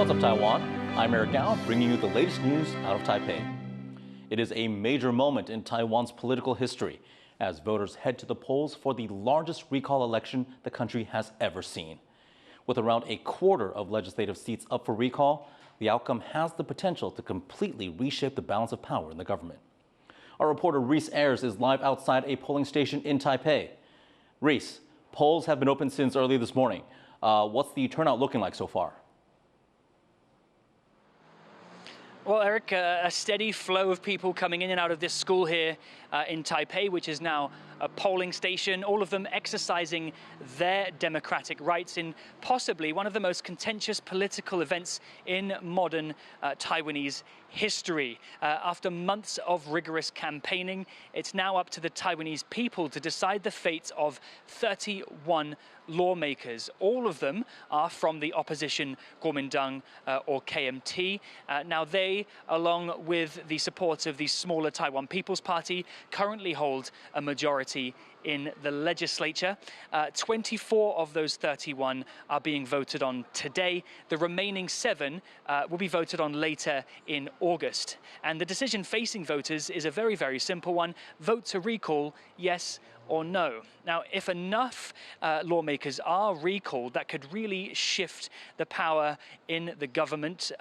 What's up, Taiwan? I'm Eric Gao, bringing you the latest news out of Taipei. It is a major moment in Taiwan's political history as voters head to the polls for the largest recall election the country has ever seen. With around a quarter of legislative seats up for recall, the outcome has the potential to completely reshape the balance of power in the government. Our reporter Reese Ayers is live outside a polling station in Taipei. Reese, polls have been open since early this morning. What's the turnout looking like so far? Well, Eric, a steady flow of people coming in and out of this school here in Taipei, which is now a polling station, all of them exercising their democratic rights in possibly one of the most contentious political events in modern Taiwanese history. After months of rigorous campaigning, it's now up to the Taiwanese people to decide the fates of 31 lawmakers. All of them are from the opposition Kuomintang or KMT. Now they, along with the support of the smaller Taiwan People's Party, currently hold a majority in the legislature. 24 of those 31 are being voted on today. The remaining 7 will be voted on later in August. And the decision facing voters is a very, very simple one. Vote to recall, yes or no. Now, if enough lawmakers are recalled, that could really shift the power in the government.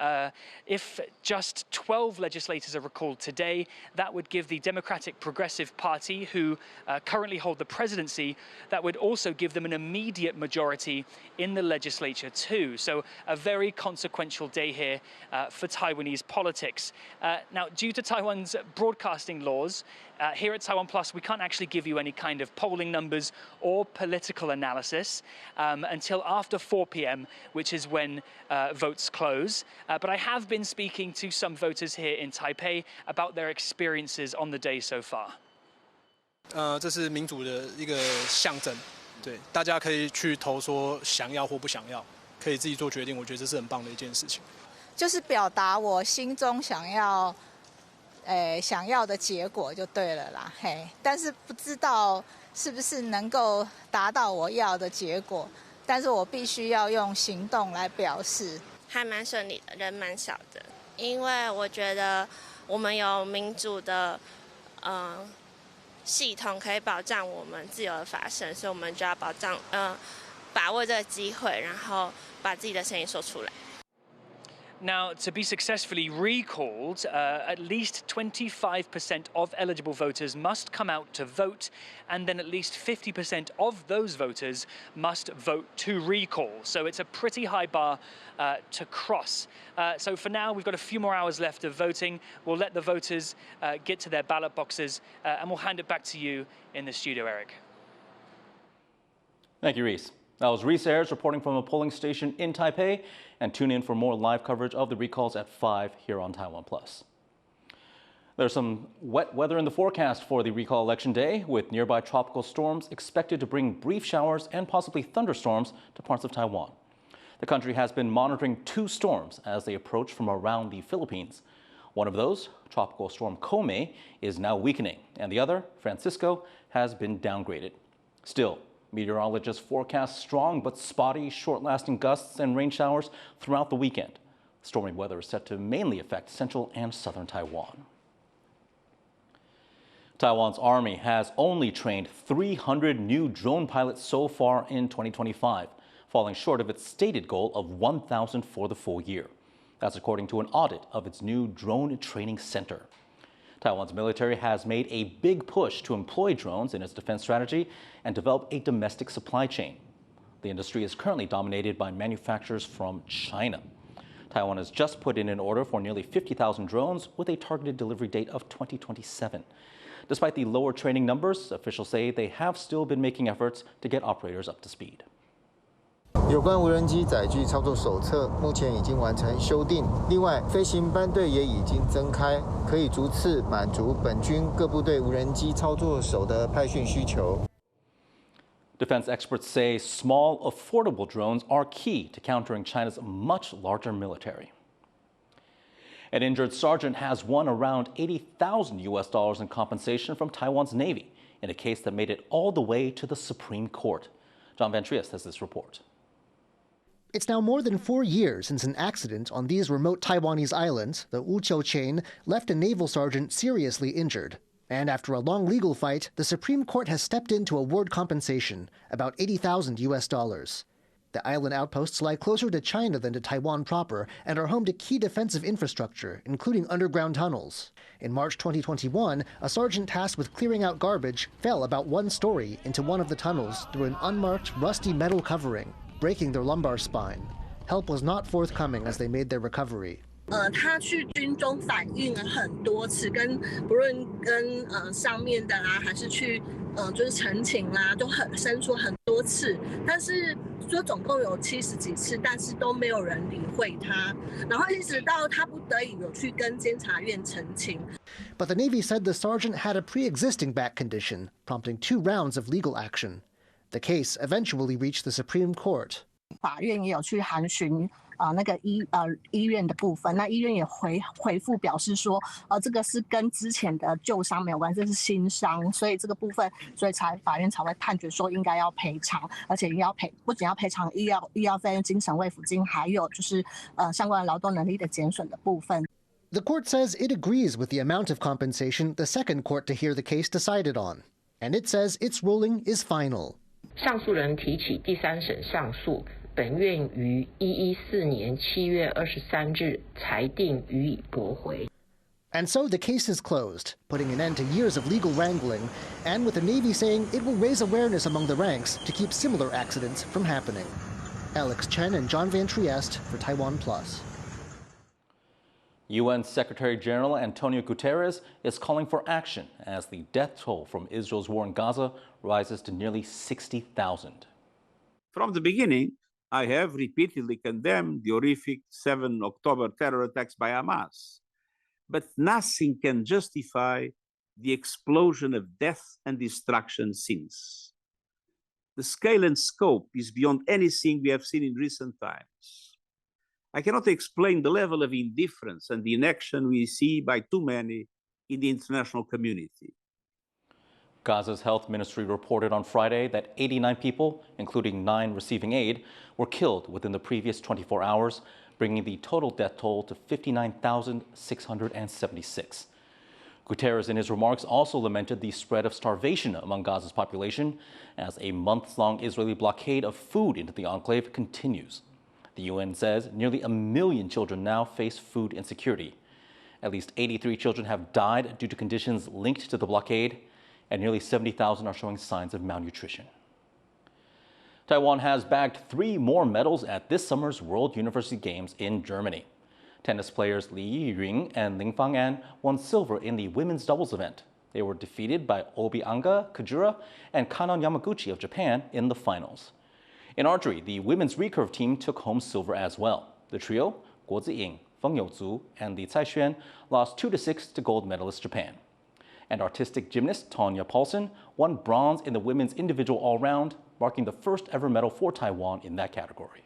If just 12 legislators are recalled today, that would give the Democratic Progressive Party, who currently hold the presidency, that would also give them an immediate majority in the legislature too. So a very consequential day here for Taiwanese politics. Now, due to Taiwan's broadcasting laws, here at TaiwanPlus, we can't actually give you any kind of polling numbers or political analysis until after 4 p.m., which is when votes close. But I have been speaking to some voters here in Taipei about their experiences on the day so far. 这是民主的一个象征，对，大家可以去投说想要或不想要，可以自己做决定。我觉得这是很棒的一件事情。就是表达我心中想要的结果就对了啦，嘿，但是不知道是不是能够达到我要的结果，但是我必须要用行动来表示。还蛮顺利的，人蛮少的，因为我觉得我们有民主的系统可以保障我们自由的发声，所以我们就要把握这个机会，然后把自己的声音说出来。Now, to be successfully recalled, at least 25% of eligible voters must come out to vote, and then at least 50% of those voters must vote to recall. So it's a pretty high bar to cross. So for now, we've got a few more hours left of voting. We'll let the voters get to their ballot boxes, and we'll hand it back to you in the studio, Eric. Thank you, Reese. That was Reese Ayers reporting from a polling station in Taipei. And tune in for more live coverage of the recalls at 5 here on TaiwanPlus. There's some wet weather in the forecast for the recall election day, with nearby tropical storms expected to bring brief showers and possibly thunderstorms to parts of Taiwan. The country has been monitoring 2 storms as they approach from around the Philippines. One of those, Tropical Storm Kome, is now weakening, and the other, Francisco, has been downgraded. Still, meteorologists forecast strong but spotty, short-lasting gusts and rain showers throughout the weekend. Stormy weather is set to mainly affect central and southern Taiwan. Taiwan's army has only trained 300 new drone pilots so far in 2025, falling short of its stated goal of 1,000 for the full year. That's according to an audit of its new drone training center. Taiwan's military has made a big push to employ drones in its defense strategy and develop a domestic supply chain. The industry is currently dominated by manufacturers from China. Taiwan has just put in an order for nearly 50,000 drones with a targeted delivery date of 2027. Despite the lower training numbers, officials say they have still been making efforts to get operators up to speed. 有关无人机载具操作手册目前已经完成修订，另外飞行班队也已经增开，可以逐次满足本军各部队无人机操作手的派训需求。Defense experts say small, affordable drones are key to countering China's much larger military. An injured sergeant has won around $80,000 in compensation from Taiwan's Navy in a case that made it all the way to the Supreme Court. John Van Triest has this report. It's now more than 4 years since an accident on these remote Taiwanese islands, the Wuqiu chain, left a naval sergeant seriously injured. And after a long legal fight, the Supreme Court has stepped in to award compensation, about $80,000. The island outposts lie closer to China than to Taiwan proper and are home to key defensive infrastructure, including underground tunnels. In March 2021, a sergeant tasked with clearing out garbage fell about 1 story into one of the tunnels through an unmarked, rusty metal covering, breaking their lumbar spine. Help was not forthcoming as they made their recovery. 他去军中反映了很多次，不论跟上面的啦，还是去就是陈情啦，都申诉很多次，但是说总共有70几次，但是都没有人理会他，然后一直到他不得已有去跟监察院陈情。But the Navy said the sergeant had a pre-existing back condition, prompting 2 rounds of legal action. The case eventually reached the Supreme Court. 法院也有去函询那个医院的部分，那医院也回复表示说，这个是跟之前的旧伤没有关系，这是新伤，所以这个部分，法院才会判决说应该要赔偿，而且不仅要赔偿医药费用、精神慰抚金，还有就是相关的劳动能力的减损的部分。The court says it agrees with the amount of compensation the second court to hear the case decided on, and it says its ruling is final. 上诉人提起第3审上诉，本院于114年7月23日裁定予以驳回。 And so the case is closed, putting an end to years of legal wrangling, and with the Navy saying it will raise awareness among the ranks to keep similar accidents from happening. Alex Chen and John Van Trieste for TaiwanPlus. UN Secretary General Antonio Guterres is calling for action as the death toll from Israel's war in Gaza rises to nearly 60,000. From the beginning, I have repeatedly condemned the horrific 7 October terror attacks by Hamas. But nothing can justify the explosion of death and destruction since. The scale and scope is beyond anything we have seen in recent times. I cannot explain the level of indifference and inaction we see by too many in the international community. Gaza's health ministry reported on Friday that 89 people, including 9 receiving aid, were killed within the previous 24 hours, bringing the total death toll to 59,676. Guterres, in his remarks, also lamented the spread of starvation among Gaza's population as a months-long Israeli blockade of food into the enclave continues. The UN says nearly 1 million children now face food insecurity. At least 83 children have died due to conditions linked to the blockade, and nearly 70,000 are showing signs of malnutrition. Taiwan has bagged 3 more medals at this summer's World University Games in Germany. Tennis players Li Yiyun and Ling Fang'an won silver in the women's doubles event. They were defeated by Obianga Kajura and Kanon Yamaguchi of Japan in the finals. In archery, the women's recurve team took home silver as well. The trio, Guo Ziying, Feng Youzu, and Li Caixuan, lost 2-6 to gold medalist Japan. And artistic gymnast Tonya Paulson won bronze in the women's individual all-round, marking the first ever medal for Taiwan in that category.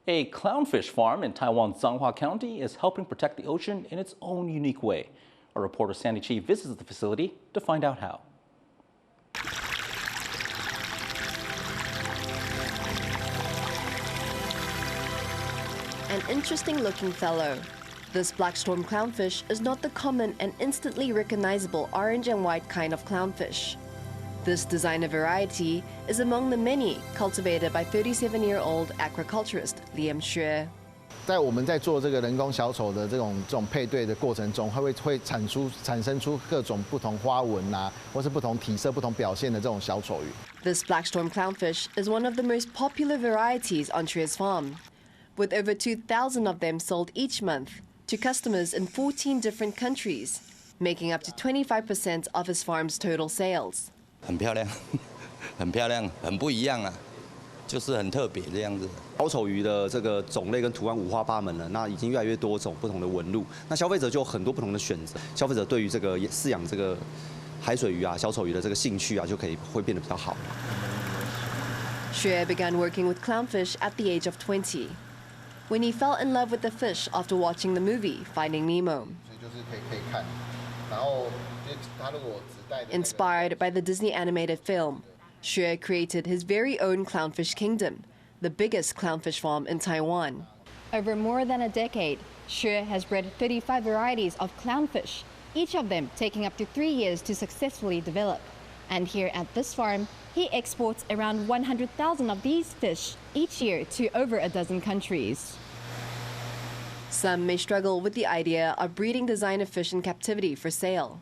A clownfish farm in Taiwan's Changhua County is helping protect the ocean in its own unique way. Our reporter Sandy Chi visits the facility to find out how. An interesting-looking fellow. This black storm clownfish is not the common and instantly recognizable orange and white kind of clownfish. This designer variety is among the many cultivated by 37-year-old aquaculturist Liam Xue. 在我们在做这个人工小丑的这种配对的过程中，它会产生出各种不同花纹啊，或是不同体色、不同表现的这种小丑鱼。This black storm clownfish is one of the most popular varieties on Xue's farm, with over 2,000 of them sold each month to customers in 14 different countries, making up to 25% of his farm's total sales. 很漂亮，很漂亮，很不一样啊，就是很特别这样子。小丑鱼的这个种类跟图案五花八门了，那已经越来越多种不同的纹路，那消费者就有很多不同的选择。消费者对于这个饲养这个海水鱼啊、小丑鱼的这个兴趣啊，会变得比较好。Xue began working with clownfish at the age of 20, when he fell in love with the fish after watching the movie Finding Nemo. Inspired by the Disney animated film, Xue created his very own clownfish kingdom, the biggest clownfish farm in Taiwan. Over more than a decade, Xue has bred 35 varieties of clownfish, each of them taking up to 3 years to successfully develop. And here at this farm, he exports around 100,000 of these fish each year to over a dozen countries. Some may struggle with the idea of breeding designer fish in captivity for sale.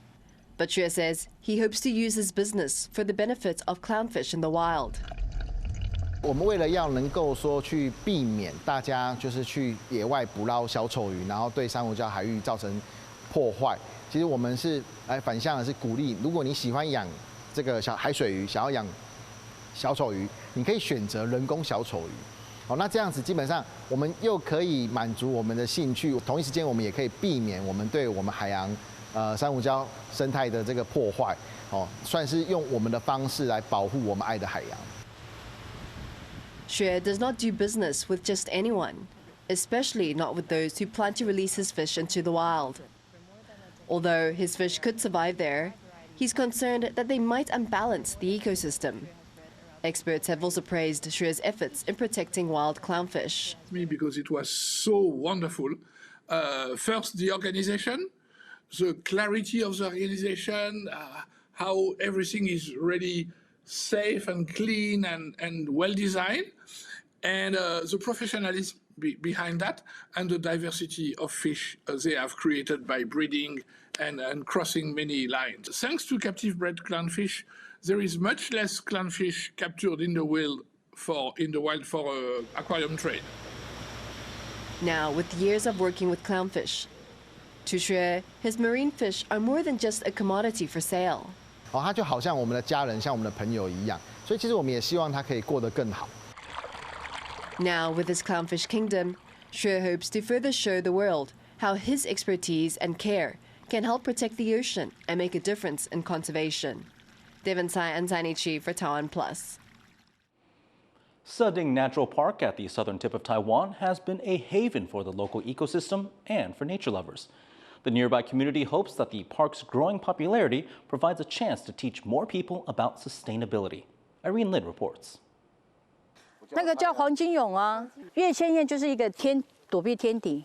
But Xue says he hopes to use his business for the benefit of clownfish in the wild. 我们为了要能够说去避免大家就是去野外捕捞小丑鱼，然后对珊瑚礁海域造成破坏，其实我们是反向的是鼓励，如果你喜欢养这个小海水鱼，想要养小丑鱼，你可以选择人工小丑鱼。好，那这样子基本上我们又可以满足我们的兴趣，同一时间我们也可以避免我们对我们海洋珊瑚礁生态的这个破坏。哦，算是用我们的方式来保护我们爱的海洋。 Xue does not do business with just anyone, especially not with those who plan to release his fish into the wild. Although his fish could survive there, he's concerned that they might unbalance the ecosystem. Experts have also praised Xue's efforts in protecting wild clownfish. Because it was so wonderful. First, the organization, the clarity of the organization, how everything is really safe and clean and well designed, and the professionalism behind that, and the diversity of fish they have created by breeding and crossing many lines. Thanks to captive bred clownfish, there is much less clownfish captured in the wild for aquarium trade. Now, with years of working with clownfish, to Xue, his marine fish are more than just a commodity for sale. 哦，它就好像我们的家人，像我们的朋友一样，所以其实我们也希望它可以过得更好。Now, with his clownfish kingdom, Xue hopes to further show the world how his expertise and care can help protect the ocean and make a difference in conservation. Devon Tsai and Tiny Chi for TaiwanPlus. Seding Natural Park at the southern tip of Taiwan has been a haven for the local ecosystem and for nature lovers. The nearby community hopes that the park's growing popularity provides a chance to teach more people about sustainability. Irene Lin reports. 那个叫黄金蛹啊，月千叶就是一个躲避天敌。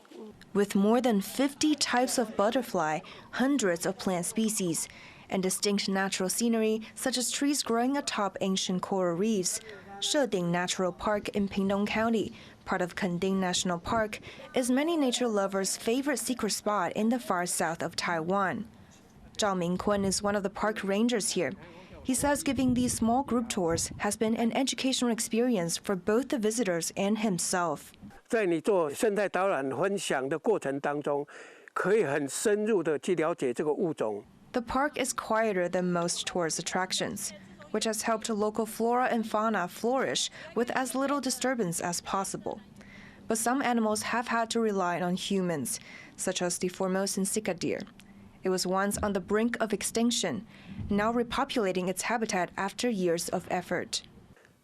With more than 50 types of butterfly, hundreds of plant species, and distinct natural scenery such as trees growing atop ancient coral reefs, Seding Natural Park in Pingdong County, part of Kending National Park, is many nature lovers' favorite secret spot in the far south of Taiwan. Zhao Mingkun is one of the park rangers here. He says giving these small group tours has been an educational experience for both the visitors and himself. 在你做生态导览分享的过程当中，可以很深入的去了解这个物种。 The park is quieter than most tourist attractions, which has helped local flora and fauna flourish with as little disturbance as possible. But some animals have had to rely on humans, such as the Formosan sika deer. It was once on the brink of extinction, now repopulating its habitat after years of effort.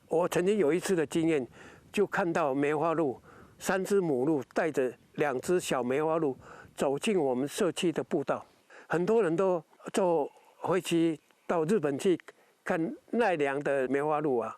我曾经有一次的经验，就看到梅花鹿3只母鹿带着2只小梅花鹿走进我们社区的步道，很多人都坐飞机到日本去看奈良的梅花鹿啊。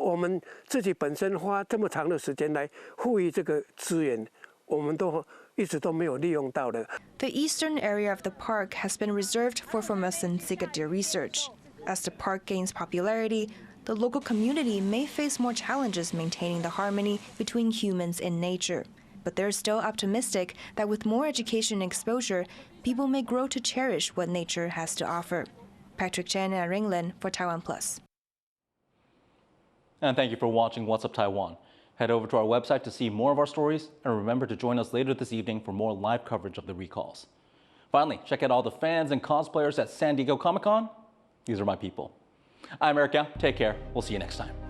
我们自己本身花这么长的时间来富裕这个资源，我们都一直都没有利用到的。 The eastern area of the park has been reserved for Formosan sika deer research. As the park gains popularity, the local community may face more challenges maintaining the harmony between humans and nature. But they're still optimistic that with more education and exposure, people may grow to cherish what nature has to offer. Patrick Chen and Ringlin for TaiwanPlus. And thank you for watching What's Up Taiwan. Head over to our website to see more of our stories, and remember to join us later this evening for more live coverage of the recalls. Finally, check out all the fans and cosplayers at San Diego Comic-Con. These are my people. I'm Eric Yao. Take care. We'll see you next time.